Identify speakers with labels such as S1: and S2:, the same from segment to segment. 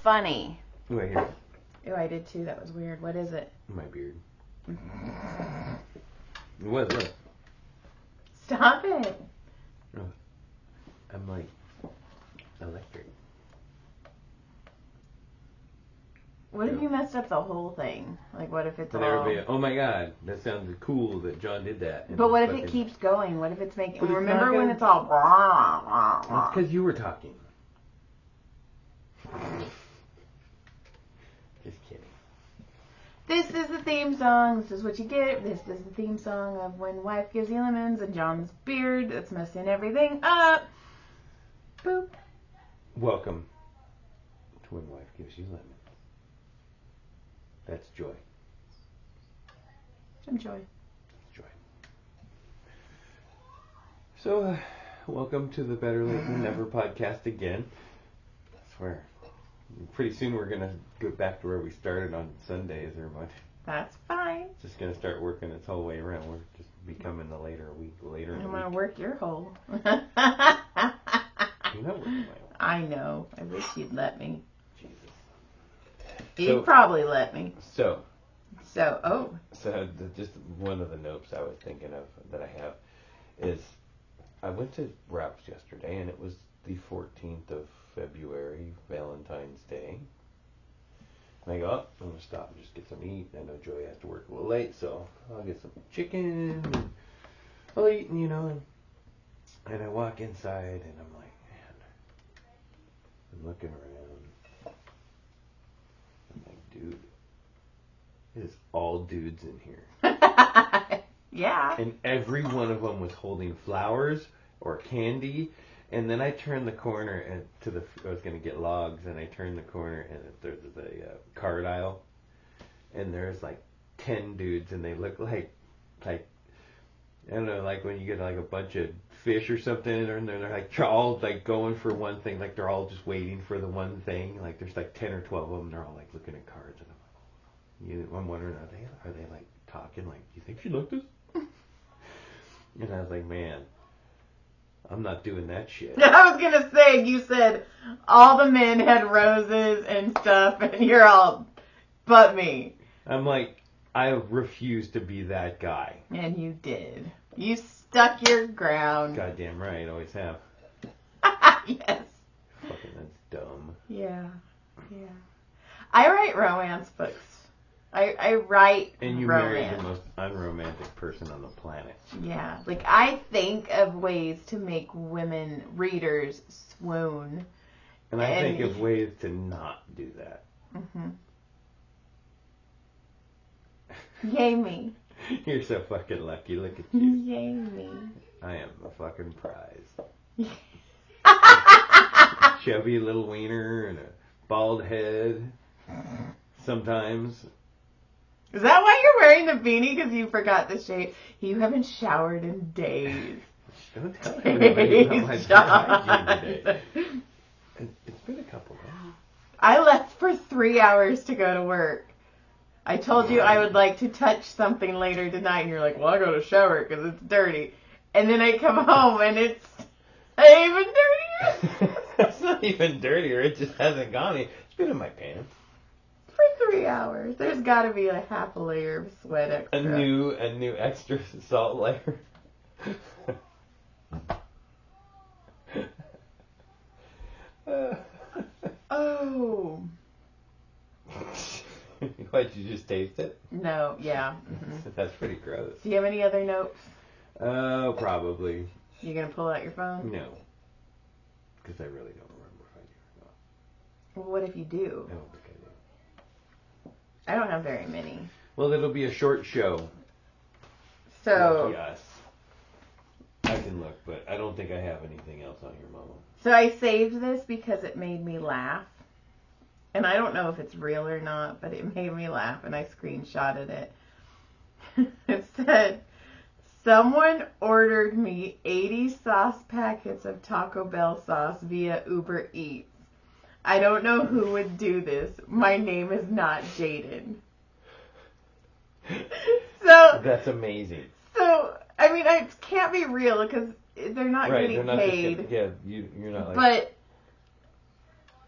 S1: funny.
S2: Ooh, I hear it.
S1: Ew, I did too. That was weird. What is it?
S2: My beard. What? Look.
S1: Stop it.
S2: Oh, I'm like electric.
S1: What if you messed up the whole thing? Like, what if it's
S2: And
S1: all...
S2: everybody, oh my god, that sounded cool that John did that. And
S1: But what if
S2: fucking...
S1: it keeps going? What if it's making...
S2: But it's
S1: Remember
S2: not
S1: when
S2: gonna-
S1: it's all...
S2: That's because you were talking. Just kidding.
S1: This is the theme song. This is what you get. This is the theme song of When Wife Gives You Lemons and John's beard that's messing everything up. Boop.
S2: Welcome to When Wife Gives You Lemons. That's Joy.
S1: Enjoy.
S2: Joy. So, welcome to the Better Late Than Never podcast again. I swear. Pretty soon we're going to go back to where we started on Sundays or what.
S1: That's fine.
S2: It's just going to start working its whole way around. We're just becoming a week later.
S1: I'm going to work your hole.
S2: You're not working my hole.
S1: I know. I wish you'd let me.
S2: Jesus.
S1: You'd probably let me.
S2: So,
S1: Just
S2: one of the notes I was thinking of that I have is I went to Ralph's yesterday and it was the 14th of February, Valentine's Day. And I go, oh, I'm going to stop and just get some to eat. I know Joey has to work a little late, so I'll get some chicken and I'll eat, and I walk inside and I'm like, man, I'm looking around. I'm like, dude, it is all dudes in here.
S1: yeah.
S2: And every one of them was holding flowers or candy. And then I turned the corner and I was going to get logs, and I turned the corner and there's the card aisle, and there's like 10 dudes, and they look like I don't know, like when you get like a bunch of fish or something, and they're like all like going for one thing, like they're all just waiting for the one thing. Like there's like 10 or 12 of them, they're all like looking at cards, and I'm wondering, are they like talking like, do you think she looked this? And I was like, man, I'm not doing that shit.
S1: I was going to say, you said all the men had roses and stuff, and you're all, but me.
S2: I'm like, I refuse to be that guy.
S1: And you did. You stuck your ground.
S2: Goddamn right, always have.
S1: Yes.
S2: Fucking, that's dumb.
S1: Yeah. I write romance books. I write
S2: And you
S1: romance.
S2: married the most unromantic person on the planet.
S1: Yeah. Like, I think of ways to make women readers swoon.
S2: And I think of ways to not do that.
S1: Mm-hmm. Yay me.
S2: You're so fucking lucky. Look at you.
S1: Yay me.
S2: I am a fucking prize. Chubby little wiener and a bald head. Sometimes.
S1: Is that why you're wearing the beanie? Because you forgot to shave? You haven't showered in days.
S2: Don't tell everybody about my bad hygiene today. It's been a couple days.
S1: I left for 3 hours to go to work. I told you I would like to touch something later tonight, and you're like, well, I go to shower because it's dirty. And then I come home, and it's even dirtier.
S2: It's not even dirtier. It just hasn't gone. It's been in my pants.
S1: For 3 hours. There's got to be a half a layer of sweat extra.
S2: A new extra salt layer.
S1: Oh.
S2: What, you just taste it?
S1: No, yeah. Mm-hmm.
S2: That's pretty gross.
S1: Do you have any other notes?
S2: Oh, probably.
S1: You gonna pull out your phone?
S2: No. Because I really don't remember if I do or not.
S1: Well, what if you do?
S2: I don't think I do.
S1: I don't have very many.
S2: Well, it'll be a short show.
S1: So.
S2: Yes. I can look, but I don't think I have anything else on here, Mama.
S1: So I saved this because it made me laugh. And I don't know if it's real or not, but it made me laugh, and I screenshotted it. It said, someone ordered me 80 sauce packets of Taco Bell sauce via Uber Eats. I don't know who would do this. My name is not Jaden. So
S2: That's amazing.
S1: So, I mean, it can't be real because they're not getting paid.
S2: You're not like.
S1: But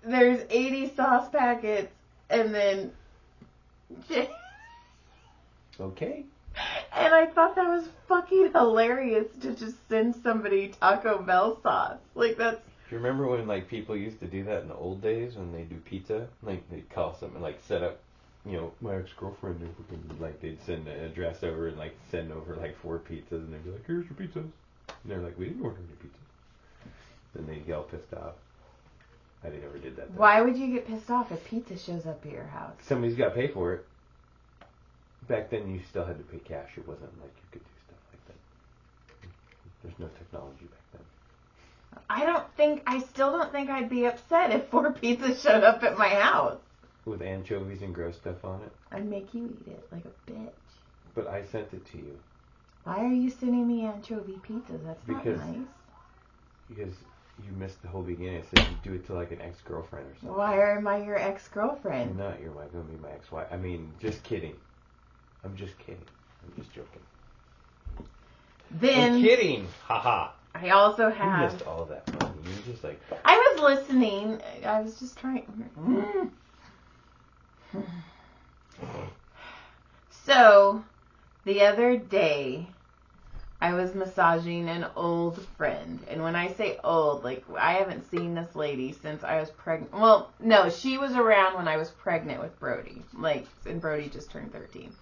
S1: there's 80 sauce packets, and then...
S2: Okay.
S1: And I thought that was fucking hilarious to just send somebody Taco Bell sauce. Like, that's...
S2: Do you remember when, like, people used to do that in the old days when they do pizza? Like, they'd call something, like, set up, you know, my ex-girlfriend, like, they'd send an address over and, like, send over, like, 4 pizzas, and they'd be like, here's your pizzas. And they're like, we didn't order any pizzas. Then they'd get all pissed off. I never did that, though.
S1: Why would you get pissed off if pizza shows up at your house?
S2: Somebody's got to pay for it. Back then, you still had to pay cash. It wasn't like you could do stuff like that. There's no technology back then.
S1: I still don't think I'd be upset if 4 pizzas showed up at my house.
S2: With anchovies and gross stuff on it?
S1: I'd make you eat it like a bitch.
S2: But I sent it to you.
S1: Why are you sending me anchovy pizzas? That's not nice.
S2: Because you missed the whole beginning. I said you do it to like an ex-girlfriend or something.
S1: Why am I your ex-girlfriend?
S2: You're not. You're going to be my ex-wife. I mean, just kidding. I'm just kidding. I'm just joking.
S1: Then...
S2: I'm kidding! Haha.
S1: I also have...
S2: You missed all of that fun. You were just like...
S1: I was listening. I was just trying... So, the other day, I was massaging an old friend. And when I say old, like, I haven't seen this lady since I was pregnant. Well, no, she was around when I was pregnant with Brody. Like, and Brody just turned 13.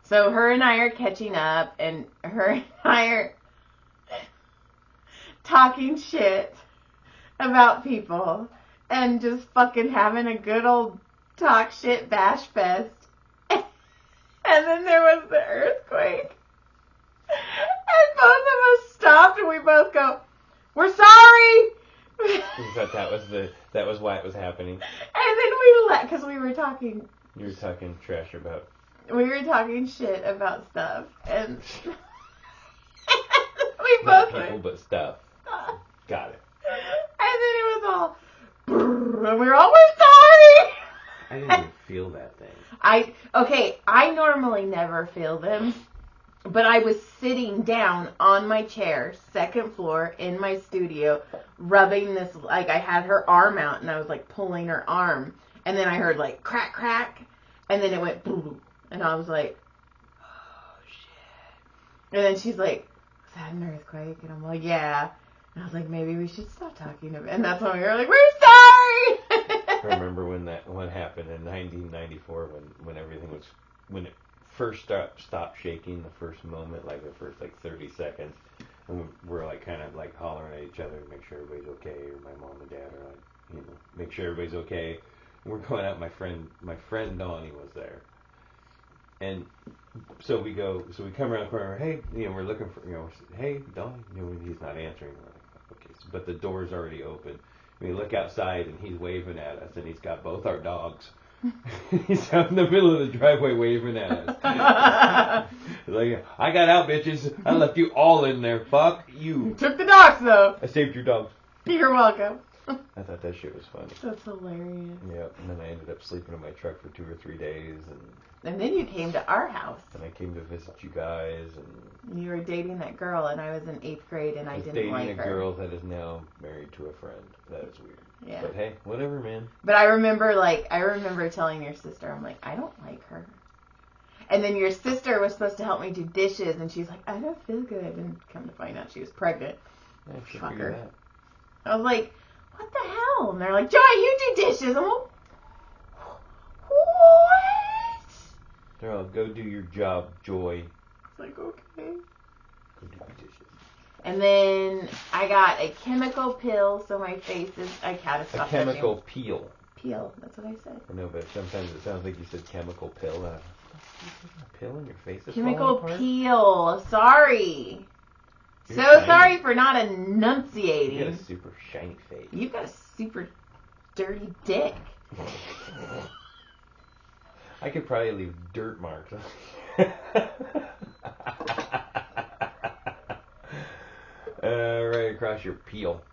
S1: So her and I are catching up, and her and I are talking shit about people and just fucking having a good old talk shit bash fest. And then there was the earthquake. And both of us stopped and we both go, "We're sorry."
S2: You thought that was why it was happening.
S1: And then we left because we were talking.
S2: You were talking trash about.
S1: We were talking shit about stuff, and we
S2: Not
S1: both
S2: people, but stuff. Got it.
S1: And then it was all, and we were all, "We're sorry."
S2: I didn't even feel that thing.
S1: I normally never feel them, but I was sitting down on my chair, second floor, in my studio, rubbing this, like, I had her arm out, and I was, like, pulling her arm, and then I heard, like, crack, crack, and then it went boom, and I was like, oh, shit. And then she's like, "Was that an earthquake?" And I'm like, "Yeah." And I was like, "Maybe we should stop talking about it." And that's when we were like, "We're sorry."
S2: I remember when happened in 1994 when everything was, when it first stopped shaking, the first moment, like the first like 30 seconds, and we're like kind of like hollering at each other to make sure everybody's okay, or my mom and dad are like, you know, make sure everybody's okay. And we're going out, my friend Donnie was there. And so we come around the corner, hey, you know, we're looking for, you know, hey, Donnie, you know, he's not answering. We're like, okay, but the door's already open. We look outside and he's waving at us, and he's got both our dogs. He's out in the middle of the driveway waving at us. Like, "I got out, bitches. I left you all in there. Fuck you."
S1: Took the dogs, though.
S2: I saved your dogs.
S1: You're welcome.
S2: I thought that shit was funny.
S1: That's hilarious.
S2: Yeah, and then I ended up sleeping in my truck for 2 or 3 days,
S1: And then you came to our house.
S2: and I came to visit you guys, and
S1: You were dating that girl, and I was in 8th grade, and I didn't
S2: dating
S1: like
S2: a
S1: her.
S2: girl that is now married to a friend. That is weird.
S1: Yeah.
S2: But hey, whatever, man.
S1: But I remember telling your sister, I'm like, "I don't like her." And then your sister was supposed to help me do dishes, and she's like, "I don't feel good." And come to find out she was pregnant.
S2: I should
S1: Fucker.
S2: figure that.
S1: I was like, "What the hell?" And they're like, "Joy, you do dishes." I'm like, "What?"
S2: They're all, "Go do your job, Joy."
S1: It's like, okay.
S2: Go do your dishes.
S1: And then I got a chemical pill, so my face is, I gotta
S2: A
S1: stop
S2: chemical
S1: touching.
S2: peel.
S1: Peel, that's what I said.
S2: I know, but sometimes it sounds like you said chemical pill. What the fuck is a pill in your face? Is
S1: Chemical
S2: falling apart?
S1: peel, sorry.
S2: You're
S1: So
S2: shiny.
S1: sorry for not
S2: You got
S1: enunciating.
S2: a super shiny face.
S1: You've got a super dirty dick.
S2: I could probably leave dirt marks. Right across your peel.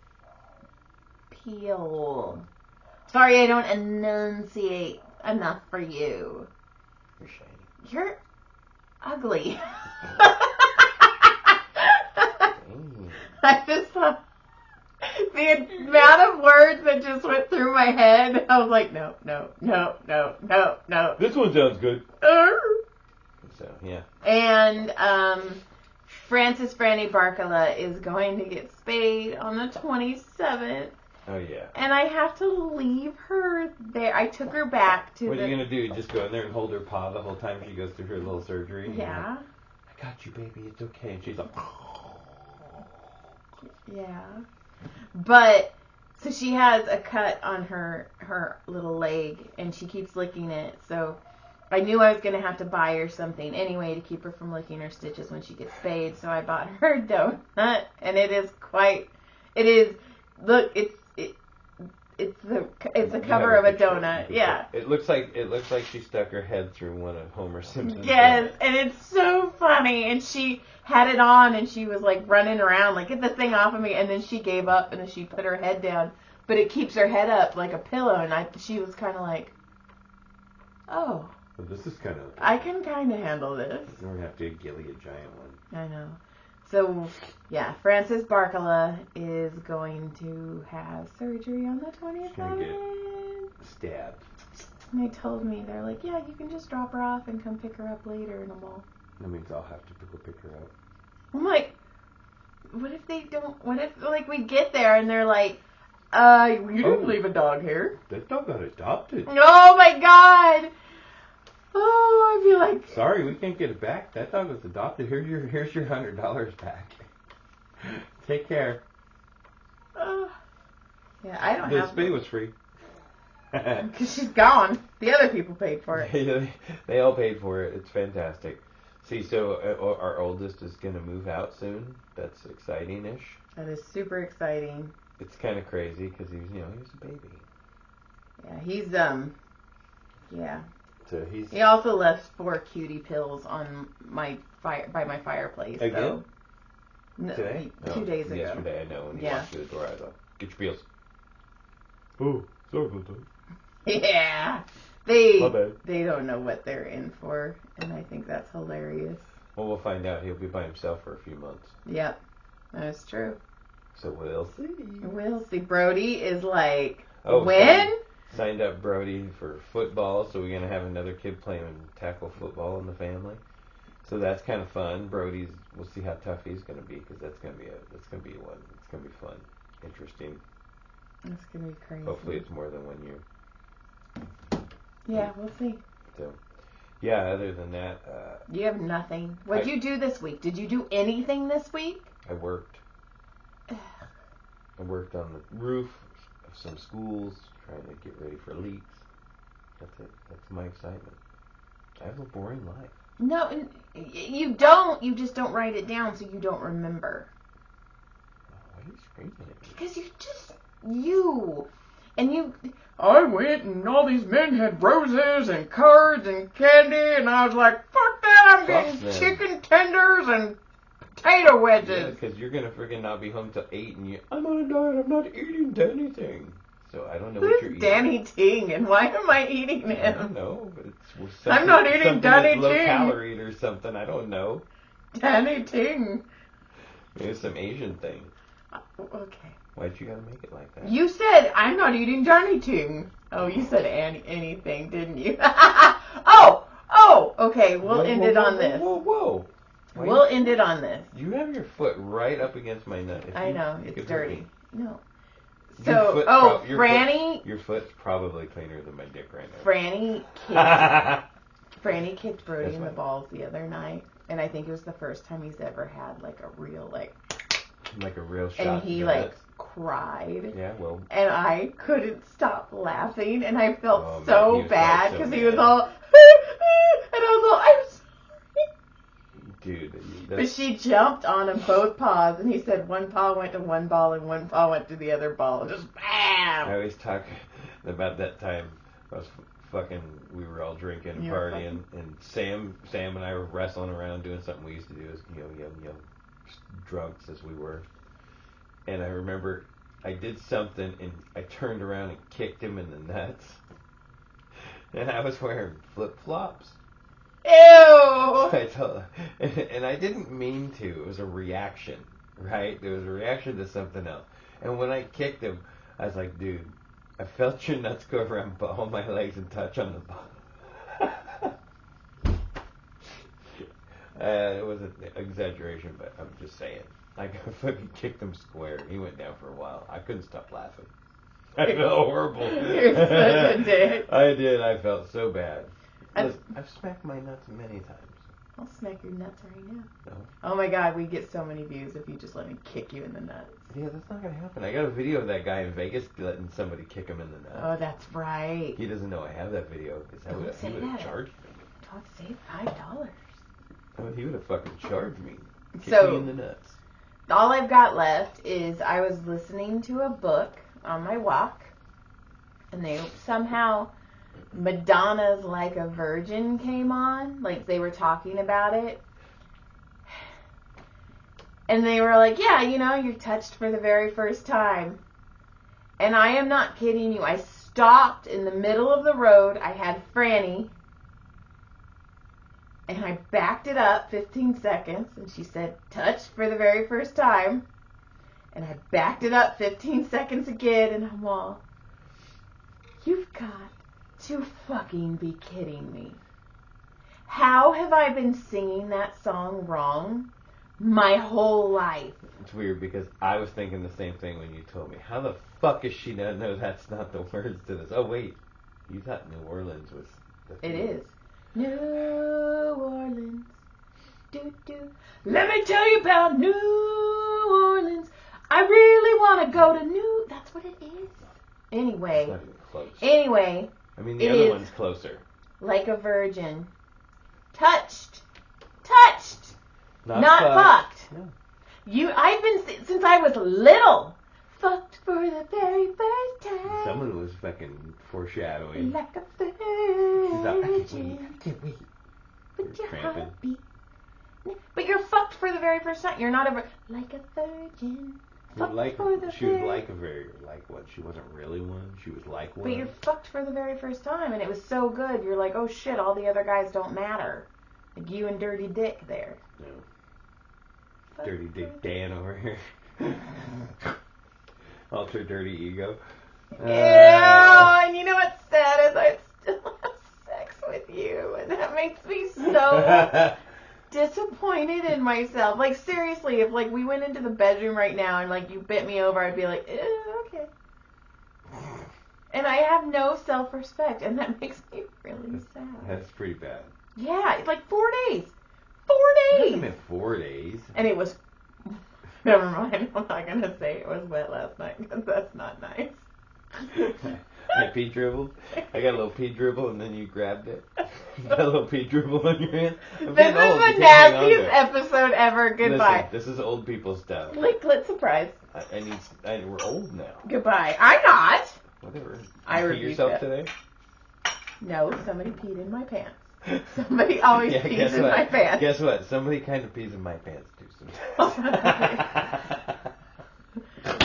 S1: Peel. Sorry, I don't enunciate enough for you.
S2: You're shiny.
S1: You're ugly.
S2: Dang.
S1: I just thought The amount of words that just went through my head, I was like, no.
S2: This one sounds good. So, yeah.
S1: And Frances Franny Barkala is going to get spayed on the 27th.
S2: Oh, yeah.
S1: And I have to leave her there. I took her back to
S2: What are you going to do? Just go in there and hold her paw the whole time she goes through her little surgery?
S1: Yeah.
S2: Like, I got you, baby. It's okay. And she's like...
S1: Yeah. But, so she has a cut on her little leg, and she keeps licking it. So I knew I was going to have to buy her something anyway to keep her from licking her stitches when she gets spayed. So I bought her a donut, and look, it's the cover of a donut. Yeah.
S2: It looks like she stuck her head through one of Homer Simpson's.
S1: Yes,
S2: donuts.
S1: and it's so funny. And she had it on, and she was like running around, like, get this thing off of me. And then she gave up, and then she put her head down. But it keeps her head up like a pillow, and she was kind of like, oh.
S2: Well, this is kind of...
S1: I can kind of handle this.
S2: We're going to have to get Gilly a giant one.
S1: I know. So, yeah, Frances Barkala is going to have surgery on the 27th.
S2: She's going to get stabbed.
S1: And they told me, they're like, yeah, you can just drop her off and come pick her up later. And I'm all...
S2: That means I'll have to go pick her up.
S1: I'm like, what if they don't... What if, like, we get there and they're like, you didn't leave a dog here.
S2: That dog got adopted.
S1: Oh, my God. Oh, I feel like...
S2: Sorry, we can't get it back. That dog was adopted. Here's your $100 back. Take care.
S1: Yeah, I don't
S2: The
S1: have...
S2: spay was free.
S1: Because she's gone. The other people paid for it.
S2: They all paid for it. It's fantastic. See, so our oldest is going to move out soon. That's exciting-ish.
S1: That is super exciting.
S2: It's kind of crazy because he was a baby.
S1: Yeah, he's, yeah.
S2: So
S1: He also left 4 cutie pills on by my fireplace.
S2: Again?
S1: So, no,
S2: Today?
S1: 2 days ago.
S2: Yesterday, I know. When you
S1: Yeah.
S2: walked through the door, I thought, get your pills. Oh, sorry about that.
S1: Yeah.
S2: My bad.
S1: They don't know what they're in for, and I think that's hilarious.
S2: Well, we'll find out. He'll be by himself for a few months.
S1: Yep, that's true.
S2: So we'll see.
S1: We'll see. Brody is like,
S2: Oh,
S1: when?
S2: Signed up Brody for football, so we're going to have another kid playing tackle football in the family. So that's kind of fun. We'll see how tough he's going to be, because that's going to be one. It's going to be fun, interesting.
S1: It's gonna be crazy.
S2: Hopefully it's more than 1 year.
S1: Yeah, we'll see.
S2: So, yeah, other than that,
S1: You have nothing. What'd you do this week? Did you do anything this week?
S2: I worked. I worked on the roof of some schools, trying to get ready for leaks. That's it. That's my excitement. I have a boring life.
S1: No, you don't. You just don't write it down so you don't remember.
S2: Why are you screaming at me?
S1: Because I went and all these men had roses and cards and candy, and I was like, fuck that, I'm
S2: Fuck
S1: getting
S2: them.
S1: chicken tenders and potato
S2: Yeah,
S1: wedges.
S2: because you're going to freaking not be home till 8, and I'm on a diet, I'm not eating anything. So I don't know what you're
S1: Who's
S2: eating.
S1: Danny Ting, and why am I eating
S2: I don't
S1: him?
S2: know, but it's
S1: I'm not eating
S2: something
S1: Danny
S2: that's low
S1: Ting.
S2: calorie or something. I don't know.
S1: Danny Ting.
S2: Maybe some Asian thing.
S1: Okay.
S2: Why'd you gotta make it like that?
S1: You said, I'm not eating Danny Ting. Oh, you said anything, didn't you? Okay, we'll end it on this.
S2: Whoa.
S1: We'll end it on this.
S2: You have your foot right up against my nut.
S1: I know, it's dirty. No.
S2: Your
S1: So,
S2: foot
S1: Franny...
S2: Your foot's probably cleaner than my dick right now.
S1: Franny kicked Brody
S2: That's
S1: in the
S2: fine.
S1: balls the other night, and I think it was the first time he's ever had like a real
S2: Like a real shot.
S1: and he
S2: to the
S1: like
S2: nuts.
S1: cried,
S2: Yeah, well.
S1: and I couldn't stop laughing, and I felt
S2: Oh, man,
S1: so
S2: he was
S1: bad
S2: so
S1: because he
S2: mad.
S1: was all, and I was all, I'm sorry.
S2: Dude,
S1: But she jumped on him both paws, and he said one paw went to one ball and one paw went to the other ball, just
S2: I
S1: bam.
S2: always talk about that time I was we were all drinking and
S1: You were
S2: partying, and Sam and I were wrestling around doing something we used to do as young drunks as we were. And I remember I did something and I turned around and kicked him in the nuts. And I was wearing flip-flops.
S1: Ew.
S2: I told, and I didn't mean to. It was a reaction, right? There was a reaction to something else. And when I kicked him, I was like, dude, I felt your nuts go around all my legs and touch on the bottom. It was an exaggeration, but I'm just saying. I fucking kicked him square. He went down for a while. I couldn't stop laughing. I felt horrible.
S1: You're such a dick.
S2: I did. I felt so bad. Listen, I've smacked my nuts many times.
S1: I'll smack your nuts right now.
S2: No.
S1: Oh my god, we get so many views if you just let me kick you in the nuts.
S2: Yeah, that's not gonna happen. I got a video of that guy in Vegas letting somebody kick him in the nuts.
S1: Oh, that's right.
S2: He doesn't know I have that video because he would have charged me.
S1: Don't say $5.
S2: Oh, he would have fucking charged me. Kick me in the nuts.
S1: All I've got left is I was listening to a book on my walk, and they somehow Madonna's Like a Virgin came on, like they were talking about it, and they were like, yeah, you know, you're touched for the very first time. And I am not kidding you, I stopped in the middle of the road. I had Franny, and I backed it up 15 seconds, and she said, touched for the very first time. And I backed it up 15 seconds again, and I'm all, you've got to fucking be kidding me. How have I been singing that song wrong my whole life?
S2: It's weird because I was thinking the same thing when you told me. How the fuck is she not know that's not the words to this? Oh, wait. You thought New Orleans was the thing.
S1: It is. New Orleans. Do-do. Let me tell you about New Orleans. I really want to go to New... That's what it is. Anyway.
S2: It's not even close.
S1: Anyway.
S2: I mean, the other one's closer.
S1: Like a virgin. Touched. Touched. Not fucked.
S2: No.
S1: I've been, since I was little, fucked for the very first time.
S2: Someone was fucking foreshadowing.
S1: Like a virgin.
S2: I can't wait.
S1: With your
S2: Tramping.
S1: heartbeat. But you're fucked for the very first time. You're not like a virgin. Fucked for the
S2: She was like one. She wasn't really one. She was like one.
S1: But you're fucked for the very first time, and it was so good. You're like, oh shit, all the other guys don't matter. Like you and Dirty Dick there.
S2: No. Dirty Dick Dan over here. Ultra dirty ego.
S1: And you know what's sad is I still have sex with you, and that makes me so disappointed in myself. Like seriously, if like we went into the bedroom right now and like you bit me over, I'd be like, okay. And I have no self-respect, and that makes me really sad.
S2: That's pretty bad.
S1: Yeah, it's like 4 days. 4 days.
S2: It been 4 days.
S1: And it was. Never mind. I'm not gonna say it was wet last night because that's not nice.
S2: I pee dribbled. I got a little pee dribble, and then you grabbed it. You got a little pee dribble on your hand.
S1: This is the nastiest episode ever. Goodbye.
S2: Listen, this is old people stuff.
S1: Licklet surprise.
S2: We're old now.
S1: Goodbye. I'm not.
S2: Whatever.
S1: I
S2: pee
S1: rebuke
S2: yourself
S1: that.
S2: today?
S1: No, somebody peed in my pants. Somebody always pees in my pants.
S2: Guess what? Somebody kind of pees in my pants too sometimes.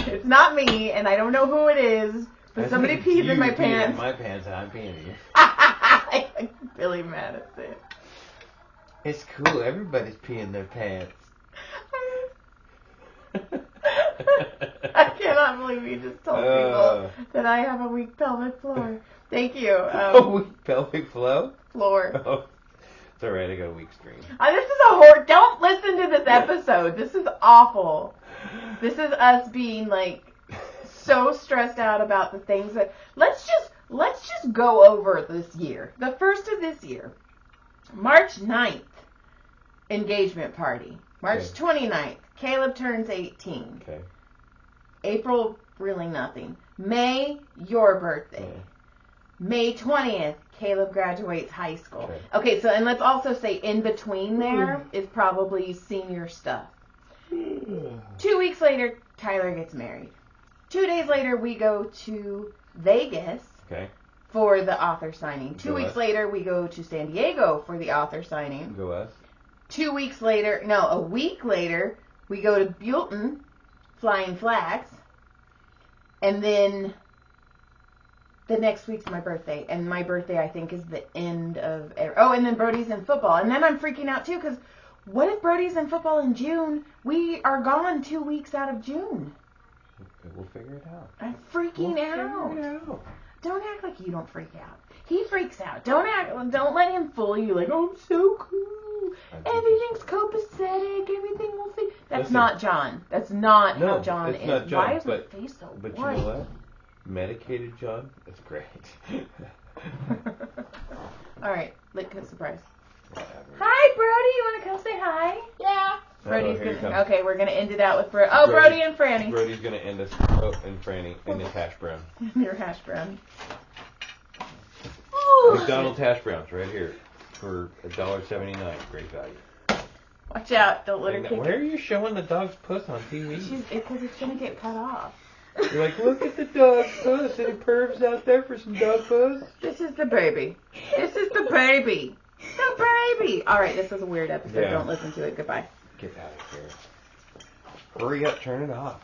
S1: It's not me, and I don't know who it is, but somebody pees in my pants.
S2: In my pants, and I'm peeing in you.
S1: I'm really mad at it.
S2: It's cool. Everybody's peeing their pants.
S1: I cannot believe you just told people that I have a weak pelvic floor. Thank you.
S2: A weak pelvic floor?
S1: Floor.
S2: It's alright, I got a weak stream.
S1: This is a horror. Don't listen to this episode. This is awful. This is us being like so stressed out about the things that. Let's just go over this year. The first of this year, March 9th, engagement party. March 29th, Caleb turns 18.
S2: Okay.
S1: April, really nothing. May, your birthday.
S2: Yeah.
S1: May 20th, Caleb graduates high school. Okay, so, and let's also say in between there is probably senior stuff. 2 weeks later, Tyler gets married. 2 days later, we go to Vegas for the author signing. 2 weeks later, we go to San Diego for the author signing.
S2: Go us.
S1: 2 weeks later, no, a week later, we go to Buellton, Flying Flags. And then the next week's my birthday. And my birthday, I think, is the end of... and then Brody's in football. And then I'm freaking out, too, because what if Brody's in football in June? We are gone 2 weeks out of June.
S2: We'll figure it out.
S1: I'm freaking out.
S2: Figure it out.
S1: Don't act like you don't freak out. He freaks out. Don't let him fool you like, oh, I'm so cool. Everything's copacetic. Everything will fit. That's
S2: Listen.
S1: not John. That's not
S2: No,
S1: how John
S2: it's
S1: is.
S2: not John,
S1: Why is
S2: but-
S1: my face so
S2: But
S1: white?
S2: you know what? Medicated John, that's great.
S1: All right, lick a surprise.
S2: Whatever.
S1: Hi, Brody. You want to come say hi? Yeah. Brody's
S2: here he
S1: gonna.
S2: comes.
S1: Okay, we're gonna end it out with Brody. Oh, Brody and Franny.
S2: Brody's gonna end us. Oh, and Franny and his hash brown.
S1: Your hash brown. Ooh.
S2: McDonald's hash browns right here for $1.79. Great value.
S1: Watch out! Don't let her
S2: And
S1: kick
S2: why are
S1: it.
S2: you showing the dog's puss on TV?
S1: Because it's gonna get cut off.
S2: You're like, look at the dog's puss. Any pervs out there for some dog puss?
S1: This is the baby. This is the baby. The baby. All right, this was a weird episode.
S2: Yeah.
S1: Don't listen to it. Goodbye.
S2: Get out of here. Hurry up, turn it off.